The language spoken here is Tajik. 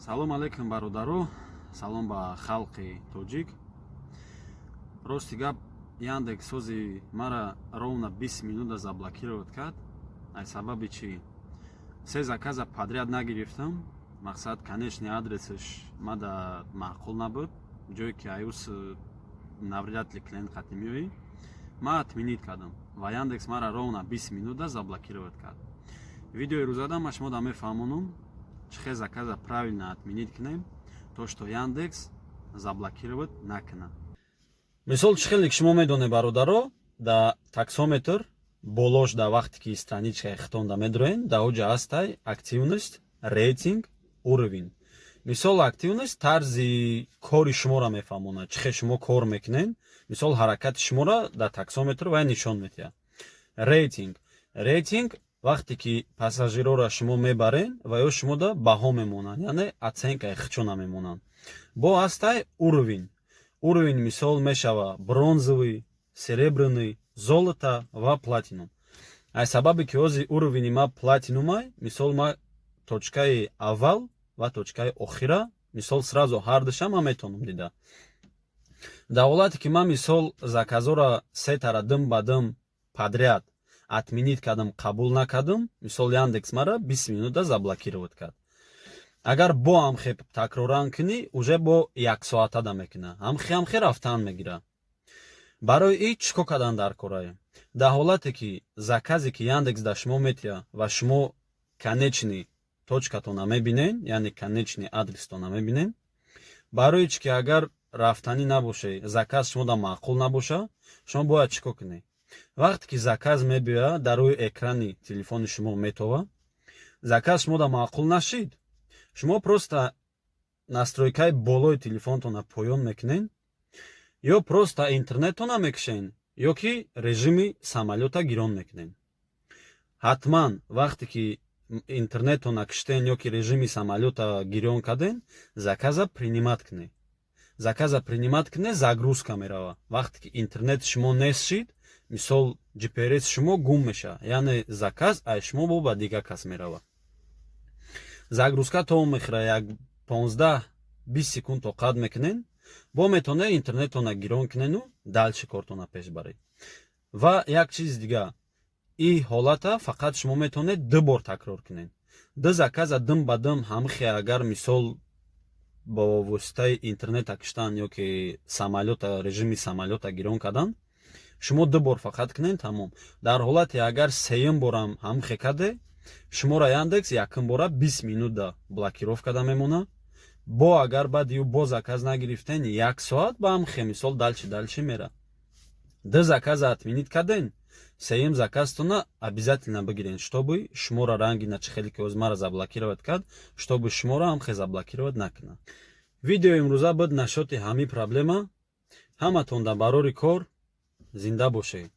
Салом алейкум бародаро, салом ба халқи тоҷик. Рости гап, Яндекс сози мара ровна 20 минута заблокировать кард. Ай сабаби чӣ? Се заказа подряд нагирифтам. Мақсад конечный адресаш мада маъқул набуд, ҷое ки аюс навряд ли клиент қатъи меоӣ. Ма отменить кардам ва Яндекс мара ровна 20 минута заблокировать кард. Видеои рӯзадам ма шумо да мефаҳмонам чихе заказа правильно отменить кунем, то что Яндекс заблокировать накуна. Мисол чихеле ки шумо медоне бародаро, да таксометр болош да вақте ки страничкаи хитонда медроен, да оҷа ҳастай активност, рейтинг, уровень. Мисол активност тарзи кори шуморо мефаҳмонад, чихе шумо кор мекунен, мисол ҳаракати шуморо да таксометр вай нишон медиҳад. Рейтинг вақте ки пассажирора шумо мебарен ва ё шумо да баҳо мемонанд, яъне оценкаи хичона мемонанд. Бо ҳастай уровень мисол мешава бронзовый, серебряный, золото ва платинум. Ай сабаби ки ҳозир уровени ма платинумай, мисол ма точкаи аввал ва точкаи охира, мисол сразу ҳардуша ма метавонам дида. Дар ҳолате ки ман мисол заказора се тара дым ба дым подряд отменить кардам, қабул накардам, мисол Яндекс мара 20 минута заблокировать кард. Агар бо ҳамхе такроран кунӣ, уже бо 1 соата да мекуна. ҳамхе рафтан мегира. Барои ин чӣ кор кардан дар кора? Дар ҳолате ки заказе ки Яндекс да шумо метиҳад ва шумо конечный точкатона мебинен, яъне конечный адрестона мебинен, барои чӣ ки агар рафтанӣ набоше, заказ шумо да маъқул набоша, шумо бояд чӣ кор кунед? Вақте ки заказ мебиёяд дар рӯи экрани телефони шумо метова, заказ шумо да маъқул нашид, шумо просто настройкаи болои телефонтона поён мекунен, ё просто интернеттона мекушен, ё ки режими самолёта гирон мекунен. Ҳатман вақте ки интернеттона куштен ё ки режими самолёта гирон карден, заказа принимат кунед. Заказа принимат кунед, загрузка мерава. Вақте ки интернет шумо нест шид, мисол GPS шумо гум меша, яъне заказ ай шумо бо ба дигар кас мерава. Загрузка то мехира як 15-20 секунд тоқат мекунен, бо метавонед интернеттона гирон кунену далчи кортона пеш баред. Ва як чиз дига, ин ҳолата фақат шумо метавонед 2 бор такрор кунед. Ду заказа дым ба дым ҳамхе агар мисол бо воситаи интернета куштан ё ки самолёта, режими самолёта гирон кардан, шумо 2 бор фақат кунед тамом. Дар ҳолате агар сеюм борам ҳамхе карде, шуморо Яндекс якум бора 20 минута блокировка да мемона. Бо агар баъд ю бо заказ нагирифтен 1 соат ба ҳамхе мисол далчи мера. 2 заказа отменить карден, сеюм заказтона обязательно бигирен, чтобы шуморо ранги на чихеле ки озмара заблокировать кард, чтобы шуморо ҳамхе заблокировать накуна. Видеои имрӯза буд нашоти ҳамин проблема. Ҳаматон дар барори кор зинда бошед.